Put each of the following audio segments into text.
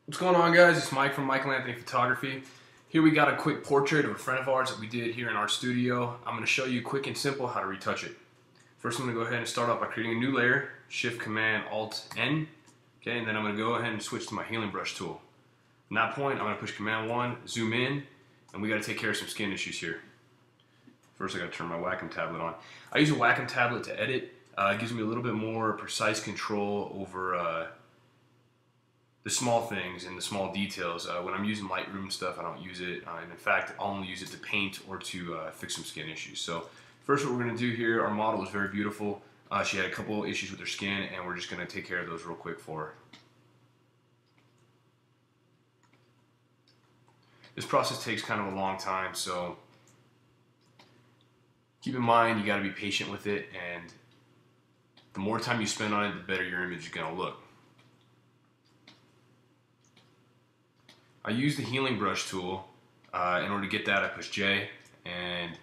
What's going on, guys? It's Mike from Michael Anthony Photography. Here we got a quick portrait of a friend of ours that we did here in our studio. I'm going to show you quick and simple how to retouch it. First, I'm going to go ahead and start off by creating a new layer, Shift Command Alt N. Okay, and then I'm going to go ahead and switch to my healing brush tool. From that point, I'm going to push Command 1, zoom in, and we got to take care of some skin issues here. First, I got to turn my Wacom tablet on. I use a Wacom tablet to edit. It gives me a little bit more precise control over the small things and the small details. When I'm using Lightroom and stuff, I don't use it. And in fact, I'll only use it to paint or to fix some skin issues. So first, what we're going to do here, our model is very beautiful. She had a couple issues with her skin, and we're just going to take care of those real quick for her. This process takes kind of a long time, so keep in mind you got to be patient with it, and the more time you spend on it, the better your image is going to look. I use the healing brush tool. In order to get that, I push J, and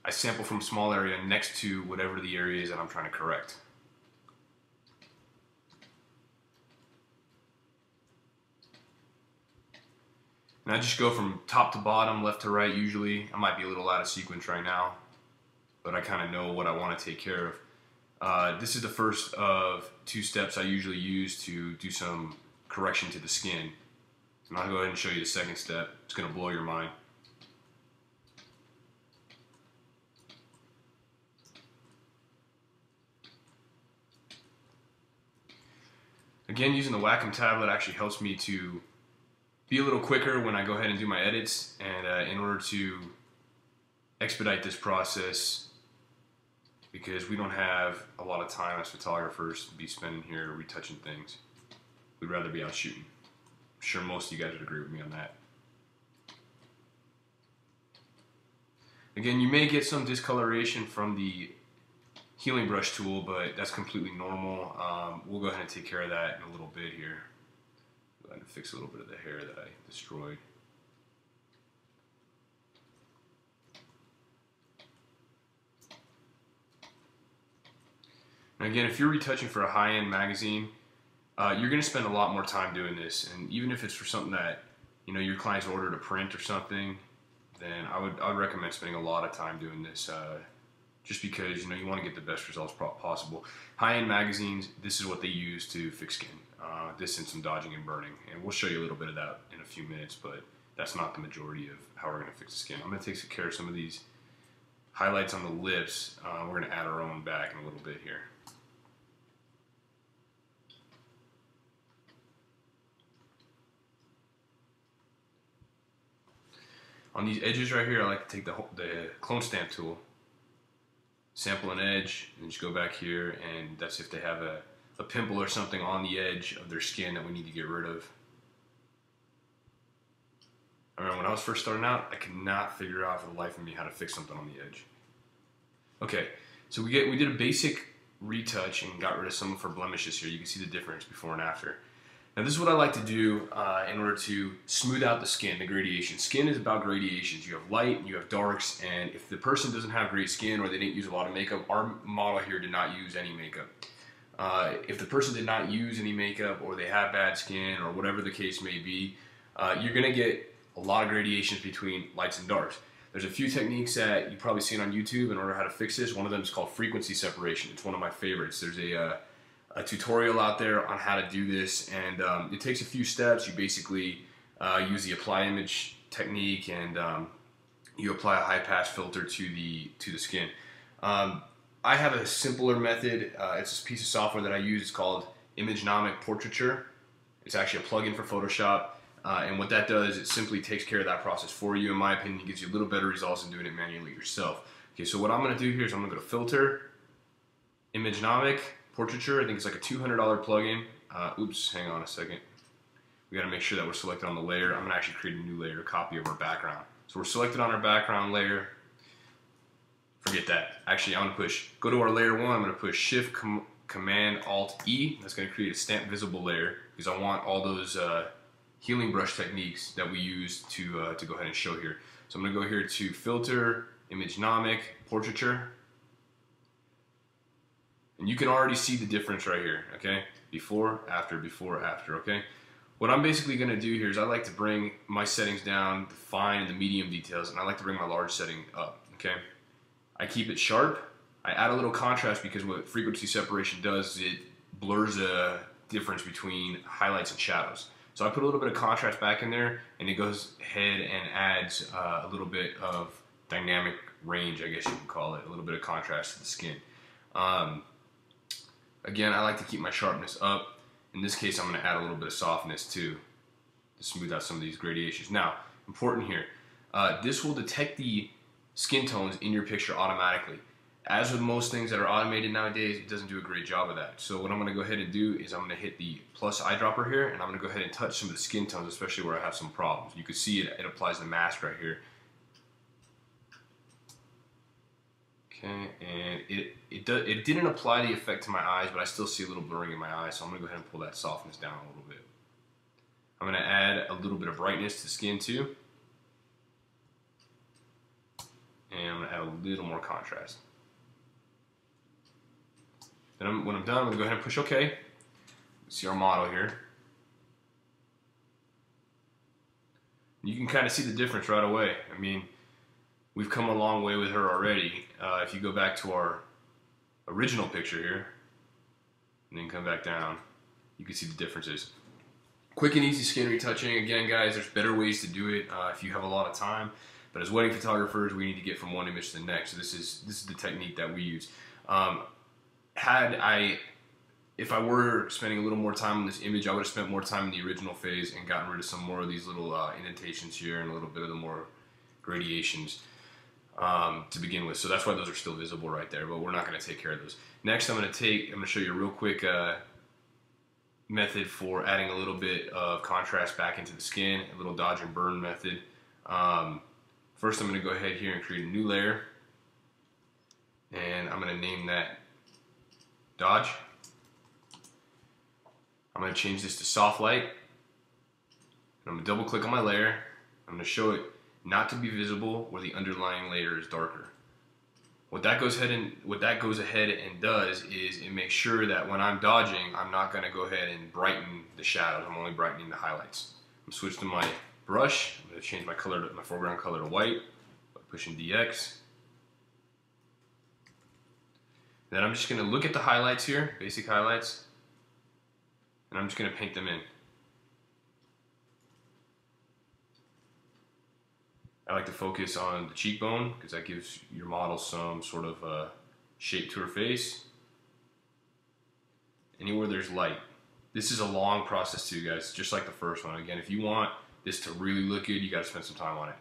I sample from a small area next to whatever the area is that I'm trying to correct. And I just go from top to bottom, left to right usually. I might be a little out of sequence right now, but I kind of know what I want to take care of. This is the first of two steps I usually use to do some correction to the skin. And I'll go ahead and show you the second step. It's going to blow your mind. Again, using the Wacom tablet actually helps me to be a little quicker when I go ahead and do my edits, and in order to expedite this process, because we don't have a lot of time as photographers to be spending here retouching things. We'd rather be out shooting. I'm sure most of you guys would agree with me on that. Again, you may get some discoloration from the healing brush tool, but that's completely normal. We'll go ahead and take care of that in a little bit here. Go ahead and fix a little bit of the hair that I destroyed. And again, if you're retouching for a high-end magazine, you're going to spend a lot more time doing this, and even if it's for something that your clients ordered a print or something, then I would recommend spending a lot of time doing this, just because you want to get the best results possible. High-end magazines, this is what they use to fix skin. This and some dodging and burning, and we'll show you a little bit of that in a few minutes, but that's not the majority of how we're going to fix the skin. I'm going to take care of some of these highlights on the lips. We're going to add our own back in a little bit here. On these edges right here, I like to take the clone stamp tool, sample an edge, and just go back here, and that's if they have a pimple or something on the edge of their skin that we need to get rid of. I remember when I was first starting out, I could not figure out for the life of me how to fix something on the edge. Okay, so we did a basic retouch and got rid of some of her blemishes here. You can see the difference before and after. Now this is what I like to do in order to smooth out the skin, the gradation. Skin is about gradations. You have light and you have darks, and if the person doesn't have great skin or they didn't use a lot of makeup, our model here did not use any makeup. If the person did not use any makeup or they have bad skin or whatever the case may be, you're going to get a lot of gradations between lights and darks. There's a few techniques that you've probably seen on YouTube in order how to fix this. One of them is called frequency separation. It's one of my favorites. There's a tutorial out there on how to do this, and it takes a few steps. You basically use the apply image technique, and you apply a high pass filter to the skin. I have a simpler method. It's a piece of software that I use. It's called Imagenomic Portraiture. It's actually a plugin for Photoshop, and what that does, it simply takes care of that process for you. In my opinion, it gives you a little better results than doing it manually yourself. Okay, so what I'm going to do here is I'm going to go to Filter, Imagenomic Portraiture. I think it's like a $200 plugin. Oops, hang on a second. We got to make sure that we're selected on the layer. I'm going to actually create a new layer, a copy of our background. So we're selected on our background layer. Forget that. Actually, I'm going to go to our layer 1. I'm going to push Shift Command Alt E. That's going to create a stamp visible layer because I want all those healing brush techniques that we use to go ahead and show here. So I'm going to go here to Filter, Imagenomic Portraiture. And you can already see the difference right here, okay? Before, after, okay? What I'm basically going to do here is I like to bring my settings down, the fine and the medium details, and I like to bring my large setting up, okay? I keep it sharp. I add a little contrast because what frequency separation does is it blurs a difference between highlights and shadows. So I put a little bit of contrast back in there, and it goes ahead and adds a little bit of dynamic range, I guess you could call it, a little bit of contrast to the skin. Again, I like to keep my sharpness up. In this case, I'm going to add a little bit of softness too to smooth out some of these gradations. Now, important here, this will detect the skin tones in your picture automatically. As with most things that are automated nowadays, it doesn't do a great job of that. So what I'm going to go ahead and do is I'm going to hit the plus eyedropper here, and I'm going to go ahead and touch some of the skin tones, especially where I have some problems. You can see it applies the mask right here. Okay, and it didn't apply the effect to my eyes, but I still see a little blurring in my eyes, so I'm going to go ahead and pull that softness down a little bit. I'm going to add a little bit of brightness to the skin too. And I'm going to add a little more contrast. Then when I'm done, I'm going to go ahead and push OK. See our model here. You can kind of see the difference right away. I mean, we've come a long way with her already. If you go back to our original picture here, and then come back down, you can see the differences. Quick and easy skin retouching. Again, guys, there's better ways to do it if you have a lot of time. But as wedding photographers, we need to get from one image to the next. So this is the technique that we use. If I were spending a little more time on this image, I would have spent more time in the original phase and gotten rid of some more of these little indentations here and a little bit of the more gradations to begin with. So that's why those are still visible right there, but we're not going to take care of those. Next, I'm going to show you a real quick method for adding a little bit of contrast back into the skin, a little dodge and burn method. First, I'm going to go ahead here and create a new layer, and I'm going to name that Dodge. I'm going to change this to soft light. I'm going to double click on my layer. I'm going to show it not to be visible where the underlying layer is darker. What that goes ahead and does is it makes sure that when I'm dodging, I'm not going to go ahead and brighten the shadows. I'm only brightening the highlights. I'm going to switch to my brush. I'm going to change my foreground color to white by pushing DX. Then I'm just going to look at the highlights here, basic highlights, and I'm just going to paint them in. I like to focus on the cheekbone because that gives your model some sort of shape to her face. Anywhere there's light. This is a long process too, guys, just like the first one. Again, if you want this to really look good, you got to spend some time on it.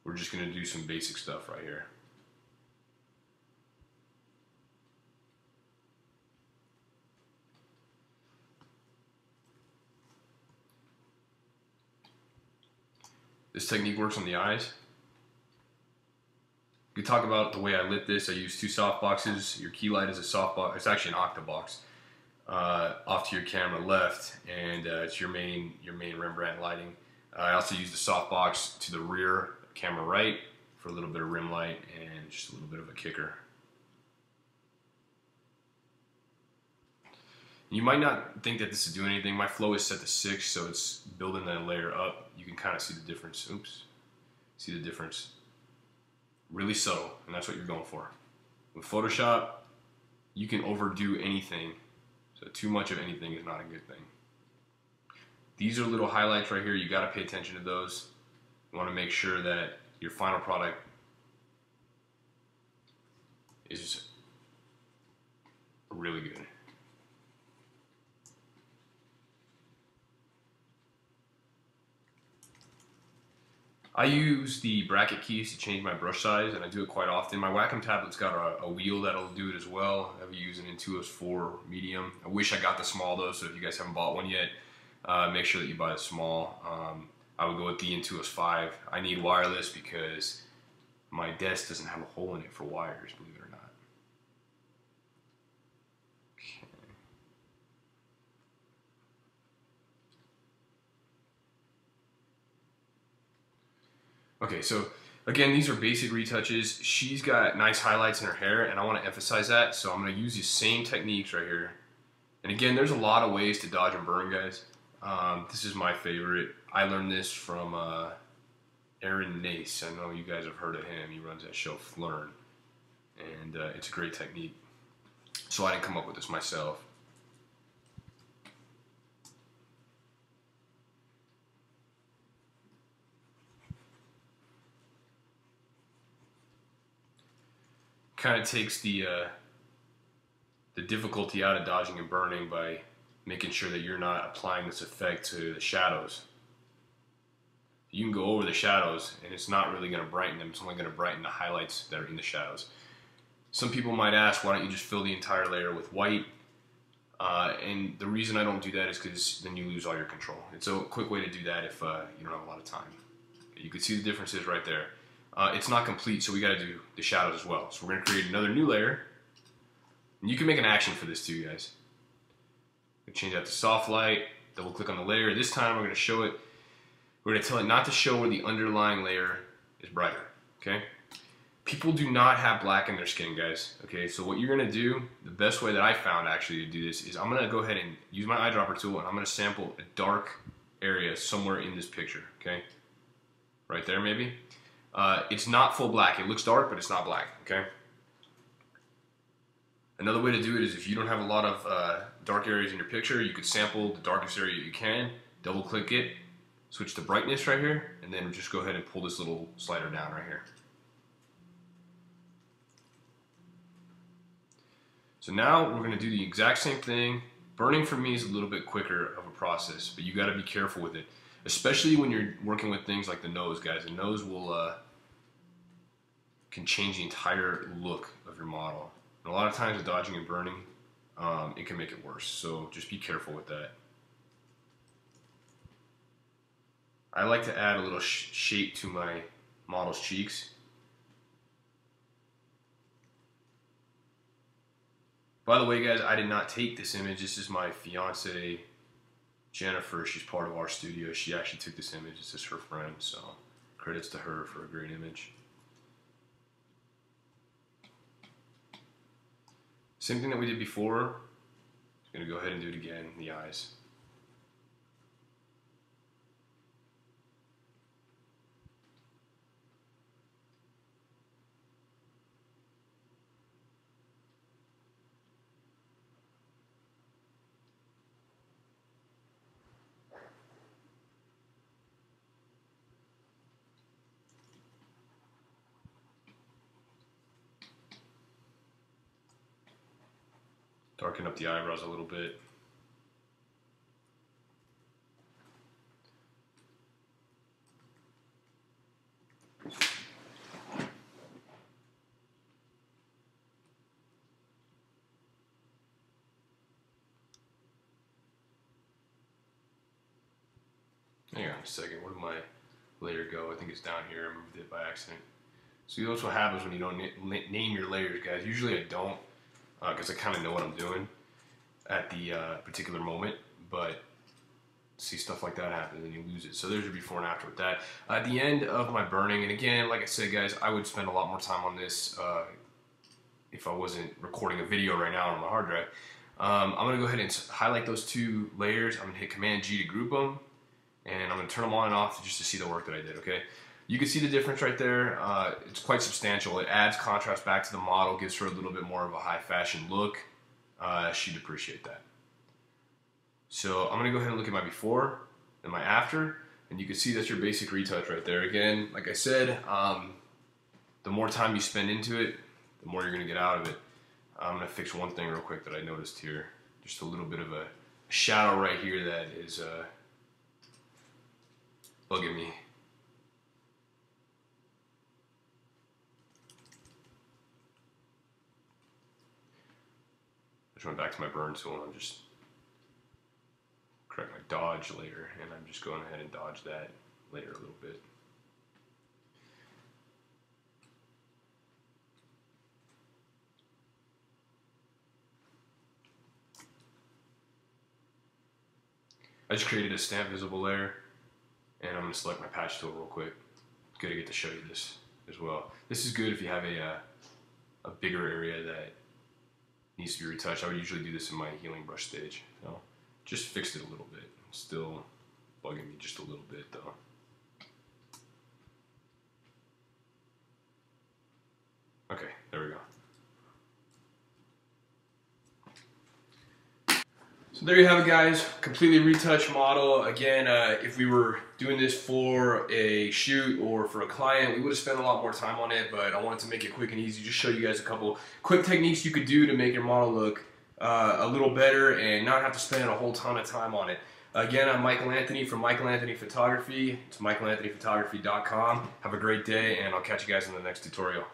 We're just going to do some basic stuff right here. This technique works on the eyes. We could talk about the way I lit this. I use two soft boxes. Your key light is a soft box. It's actually an octabox. Off to your camera left, and it's your main Rembrandt lighting. I also use the soft box to the rear camera right for a little bit of rim light and just a little bit of a kicker. You might not think that this is doing anything. My flow is set to 6, so it's building that layer up. You can kind of see the difference. Oops. See the difference. Really subtle, and that's what you're going for. With Photoshop, you can overdo anything. So too much of anything is not a good thing. These are little highlights right here. You got to pay attention to those. You want to make sure that your final product is really good. I use the bracket keys to change my brush size, and I do it quite often. My Wacom tablet's got a wheel that'll do it as well. I'll be using Intuos 4 medium. I wish I got the small though, so if you guys haven't bought one yet, make sure that you buy the small. I would go with the Intuos 5. I need wireless because my desk doesn't have a hole in it for wires, believe it or not. Okay, so again, these are basic retouches. She's got nice highlights in her hair, and I want to emphasize that, so I'm going to use these same techniques right here. And again, there's a lot of ways to dodge and burn, guys. This is my favorite. I learned this from Aaron Nace. I know you guys have heard of him. He runs that show Learn, and it's a great technique. So I didn't come up with this myself. Kind of takes the difficulty out of dodging and burning by making sure that you're not applying this effect to the shadows. You can go over the shadows and it's not really going to brighten them. It's only going to brighten the highlights that are in the shadows. Some people might ask, why don't you just fill the entire layer with white? And the reason I don't do that is because then you lose all your control. It's a quick way to do that if you don't have a lot of time. You can see the differences right there. It's not complete, so we got to do the shadows as well. So we're going to create another new layer. And you can make an action for this too, guys. We change that to soft light, double click on the layer. This time we're going to show it, we're going to tell it not to show where the underlying layer is brighter, okay? People do not have black in their skin, guys, okay? So what you're going to do, the best way that I found actually to do this is I'm going to go ahead and use my eyedropper tool and I'm going to sample a dark area somewhere in this picture, okay? Right there maybe. It's not full black. It looks dark, but it's not black, okay? Another way to do it is if you don't have a lot of dark areas in your picture, you could sample the darkest area you can, double click it, switch to brightness right here, and then just go ahead and pull this little slider down right here. So now we're going to do the exact same thing. Burning for me is a little bit quicker of a process, but you got to be careful with it, especially when you're working with things like the nose, guys. The nose will can change the entire look of your model. And a lot of times with dodging and burning, it can make it worse. So just be careful with that. I like to add a little shape to my model's cheeks. By the way, guys, I did not take this image. This is my fiance, Jennifer. She's part of our studio. She actually took this image. This is her friend, so credits to her for a great image. Same thing that we did before. I'm going to go ahead and do it again, the eyes. Darken up the eyebrows a little bit. Hang on a second, where did my layer go? I think it's down here. I moved it by accident. So that's what happens when you don't name your layers, guys. Usually I don't, because I kind of know what I'm doing at the particular moment, but see stuff like that happen and you lose it. So there's your before and after with that. At the end of my burning, and again, like I said, guys, I would spend a lot more time on this if I wasn't recording a video right now on my hard drive. I'm going to go ahead and highlight those two layers. I'm going to hit Command G to group them, and I'm going to turn them on and off just to see the work that I did, okay? You can see the difference right there. It's quite substantial. It adds contrast back to the model, gives her a little bit more of a high fashion look. She'd appreciate that. So I'm going to go ahead and look at my before and my after, and you can see that's your basic retouch right there. Again, like I said, the more time you spend into it, the more you're going to get out of it. I'm going to fix one thing real quick that I noticed here. Just a little bit of a shadow right here that is bugging me. I just went back to my burn tool and I'm just correct my dodge layer, and I'm just going ahead and dodge that layer a little bit. I just created a stamp visible layer, and I'm going to select my patch tool real quick. It's good to get to show you this as well. This is good if you have a bigger area that needs to be retouched. I would usually do this in my healing brush stage. So just fixed it a little bit. Still bugging me just a little bit though. Okay, there we go. So there you have it, guys. Completely retouch model. Again, if we were doing this for a shoot or for a client, we would have spent a lot more time on it, but I wanted to make it quick and easy. Just show you guys a couple quick techniques you could do to make your model look a little better and not have to spend a whole ton of time on it. Again, I'm Michael Anthony from Michael Anthony Photography. It's michaelanthonyphotography.com. Have a great day, and I'll catch you guys in the next tutorial.